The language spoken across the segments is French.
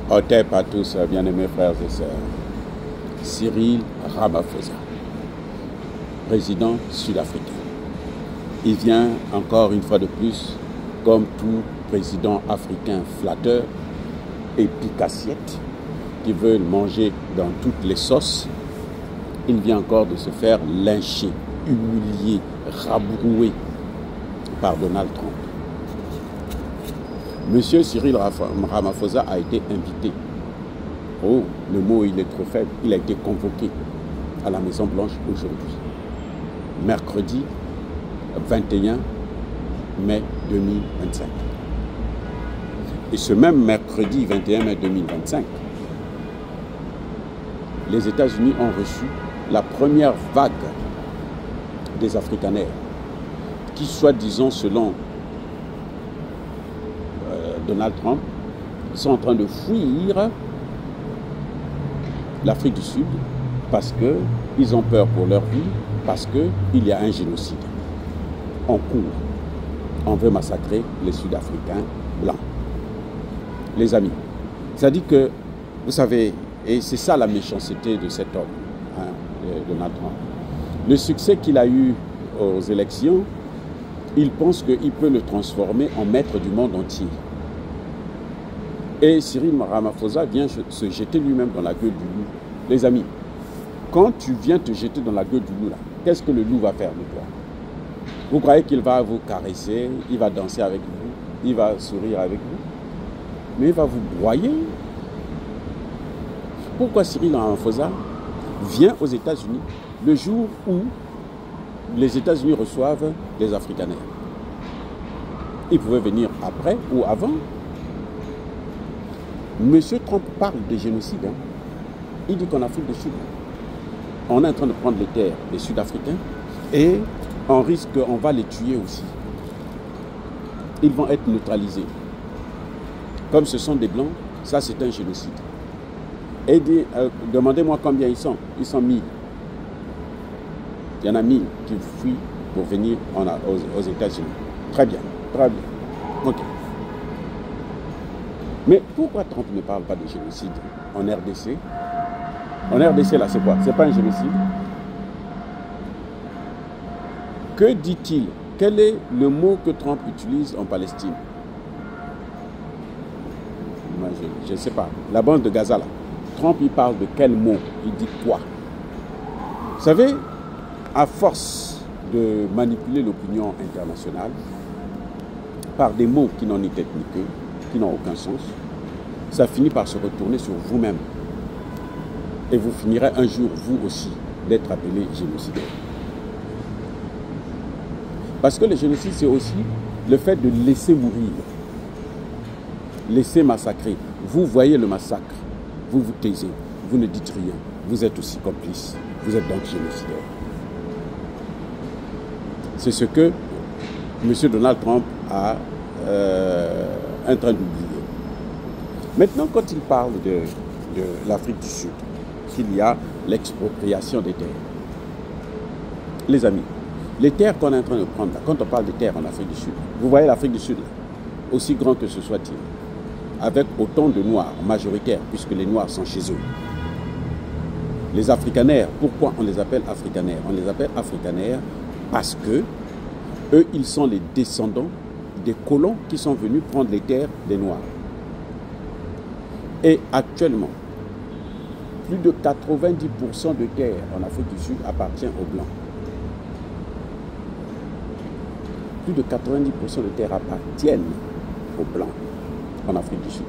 Otep à tous, bien-aimés frères et sœurs. Cyril Ramaphosa, président sud-africain. Il vient encore une fois de plus, comme tout président africain flatteur et pique-assiette, qui veut manger dans toutes les sauces, il vient encore de se faire lyncher, humilier, rabrouer par Donald Trump. Monsieur Cyril Ramaphosa a été invité. Oh, le mot il est trop faible. Il a été convoqué à la Maison Blanche aujourd'hui. Mercredi 21 mai 2025. Et ce même mercredi 21 mai 2025, les États-Unis ont reçu la première vague des Afrikaners qui, soi-disant, selon Donald Trump, sont en train de fuir l'Afrique du Sud parce qu'ils ont peur pour leur vie, parce qu'il y a un génocide en cours. On veut massacrer les Sud-Africains blancs. Les amis, ça dit que, vous savez, et c'est ça la méchanceté de cet homme, hein, Donald Trump. Le succès qu'il a eu aux élections, il pense qu'il peut le transformer en maître du monde entier. Et Cyril Ramaphosa vient se jeter lui-même dans la gueule du loup. Les amis, quand tu viens te jeter dans la gueule du loup, qu'est-ce que le loup va faire de toi? Vous croyez qu'il va vous caresser, il va danser avec vous, il va sourire avec vous, mais il va vous broyer. Pourquoi Cyril Ramaphosa vient aux États-Unis le jour où les États-Unis reçoivent les Afrikaners? Il pouvait venir après ou avant. Monsieur Trump parle de génocide. Hein. Il dit qu'en Afrique du Sud, on est en train de prendre les terres des Sud-Africains et on risque, on va les tuer aussi. Ils vont être neutralisés. Comme ce sont des Blancs, ça c'est un génocide. Et demandez-moi combien ils sont. Ils sont 1000. Il y en a 1000 qui fuient pour venir aux États-Unis. Très bien, très bien. Ok. Mais pourquoi Trump ne parle pas de génocide en RDC? En RDC, là, c'est quoi? C'est pas un génocide? Que dit-il? Quel est le mot que Trump utilise en Palestine? Moi, je ne sais pas. La bande de Gaza, là. Trump, il parle de quel mot? Il dit quoi? Vous savez, à force de manipuler l'opinion internationale par des mots qui n'ont ni tête ni queue, qui n'ont aucun sens, ça finit par se retourner sur vous-même. Et vous finirez un jour, vous aussi, d'être appelé génocidaire. Parce que le génocide, c'est aussi le fait de laisser mourir, laisser massacrer. Vous voyez le massacre, vous vous taisez, vous ne dites rien, vous êtes aussi complice, vous êtes donc génocidaire. C'est ce que M. Donald Trump a en train d'oublier. Maintenant, quand il parle de l'Afrique du Sud, qu'il y a l'expropriation des terres. Les amis, les terres qu'on est en train de prendre, là, quand on parle de terres en Afrique du Sud, vous voyez l'Afrique du Sud, là, aussi grand que ce soit-il, avec autant de Noirs majoritaires, puisque les Noirs sont chez eux. Les Afrikaners, pourquoi on les appelle Afrikaners? On les appelle Afrikaners parce que eux, ils sont les descendants des colons qui sont venus prendre les terres des Noirs. Et actuellement, plus de 90% de terres en Afrique du Sud appartient aux Blancs. Plus de 90% de terres appartiennent aux Blancs en Afrique du Sud.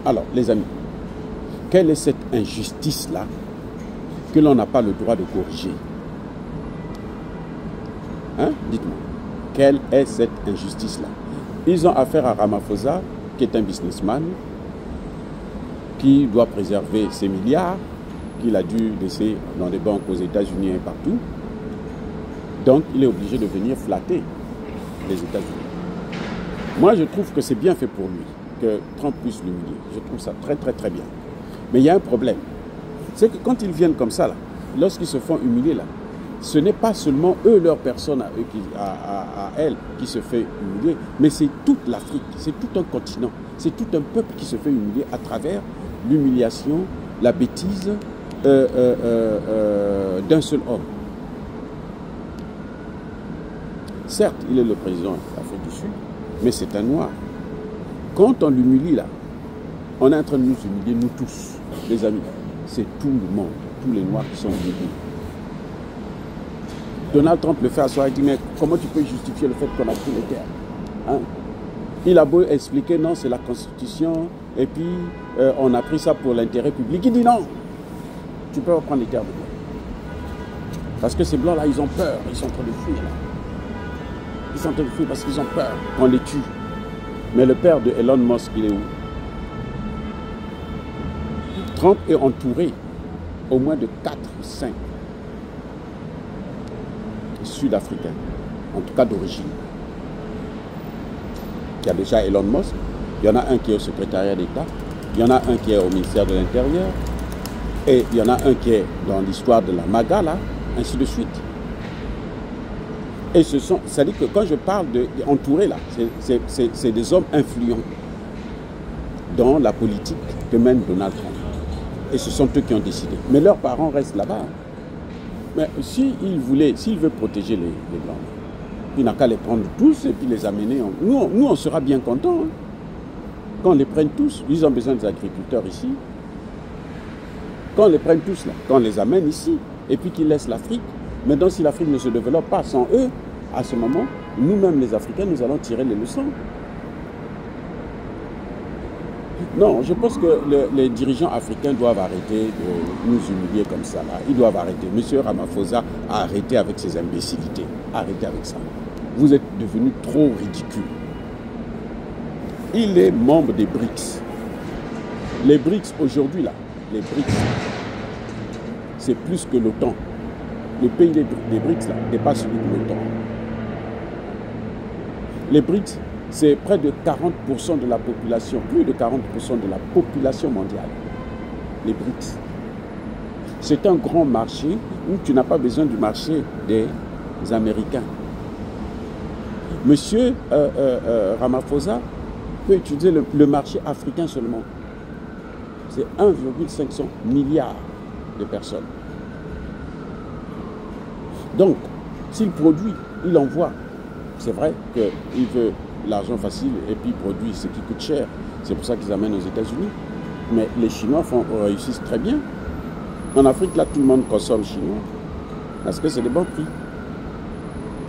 Alors, les amis, quelle est cette injustice-là que l'on n'a pas le droit de corriger? Hein? Dites-moi, quelle est cette injustice-là? Ils ont affaire à Ramaphosa, qui est un businessman, qui doit préserver ses milliards, qu'il a dû laisser dans des banques aux États-Unis et partout. Donc, il est obligé de venir flatter les États-Unis. Moi, je trouve que c'est bien fait pour lui, que Trump puisse l'humilier. Je trouve ça très, très, très bien. Mais il y a un problème. C'est que quand ils viennent comme ça, là, lorsqu'ils se font humilier, là, ce n'est pas seulement eux, leur personne, à eux, à elle, qui se fait humilier, mais c'est toute l'Afrique, c'est tout un continent. C'est tout un peuple qui se fait humilier à travers l'humiliation, la bêtise d'un seul homme. Certes, il est le président de l'Afrique du Sud, mais c'est un noir. Quand on l'humilie là, on est en train de nous humilier, nous tous, les amis. C'est tout le monde, tous les noirs qui sont humiliés. Donald Trump le fait asseoir et dit, mais comment tu peux justifier le fait qu'on a pris les terres, hein? Il a beau expliquer, non, c'est la Constitution, et puis on a pris ça pour l'intérêt public. Il dit non, tu peux pas prendre les terres de moi. Parce que ces blancs-là, ils ont peur, ils sont en train de fuir. Là. Ils sont en train de fuir parce qu'ils ont peur qu'on les tue. Mais le père de Elon Musk, il est où? Trump est entouré au moins de 4 ou 5 Sud-Africains, en tout cas d'origine. Il y a déjà Elon Musk, il y en a un qui est au secrétariat d'État, il y en a un qui est au ministère de l'Intérieur, et il y en a un qui est dans l'histoire de la MAGA, là, ainsi de suite. Et c'est-à-dire que quand je parle d'entouré, là, c'est des hommes influents dans la politique que mène Donald Trump. Et ce sont eux qui ont décidé. Mais leurs parents restent là-bas. Mais s'il veut protéger les Blancs, il n'a qu'à les prendre tous et puis les amener. Nous, on sera bien contents. Hein. Quand on les prenne tous, ils ont besoin des agriculteurs ici. Quand on les prenne tous là, quand on les amène ici, et puis qu'ils laissent l'Afrique. Maintenant, si l'Afrique ne se développe pas sans eux, à ce moment, nous-mêmes les Africains, nous allons tirer les leçons. Non, je pense que les dirigeants africains doivent arrêter de nous humilier comme ça. Là. Ils doivent arrêter. Monsieur Ramaphosa a arrêté avec ses imbécilités. Arrêtez avec ça. Vous êtes devenus trop ridicules. Il est membre des BRICS. Les BRICS, aujourd'hui, là, les BRICS, c'est plus que l'OTAN. Le pays des BRICS, là, n'est pas celui de l'OTAN. Les BRICS, c'est près de 40% de la population, plus de 40% de la population mondiale. Les BRICS. C'est un grand marché où tu n'as pas besoin du marché des Américains. Monsieur Ramaphosa peut utiliser le marché africain seulement. C'est 1,5 milliard de personnes. Donc, s'il produit, il envoie. C'est vrai qu'il veut l'argent facile et puis il produit ce qui coûte cher. C'est pour ça qu'ils amènent aux États-Unis. Mais les Chinois réussissent très bien. En Afrique, là, tout le monde consomme chinois. Parce que c'est des bons prix.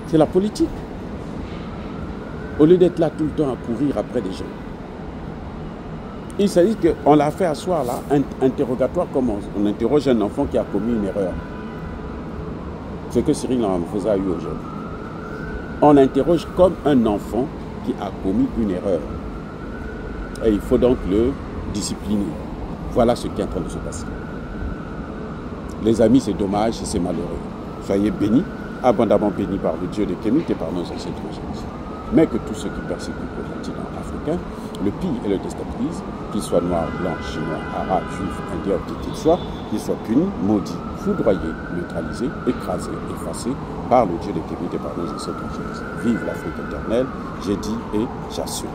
C'est la politique. Au lieu d'être là tout le temps à courir après des gens. Il s'agit qu'on l'a fait asseoir là, interrogatoire comme on interroge un enfant qui a commis une erreur. Ce que Cyril Ramaphosa a eu aujourd'hui. On l'interroge comme un enfant qui a commis une erreur. Et il faut donc le discipliner. Voilà ce qui est en train de se passer. Les amis, c'est dommage et c'est malheureux. Soyez bénis, abondamment bénis par le Dieu de Kémit et par nos ancêtres Jésus. Mais que tous ceux qui persécutent le continent africain, le pillent et le déstabilisent, qu'ils soient noirs, blancs, chinois, arabes, juifs, indiens, qu'ils soient punis, maudits, foudroyés, neutralisés, écrasés, effacés par le Dieu de Kémit et par nos ancêtres Jésus. Vive l'Afrique éternelle, j'ai dit et j'assure.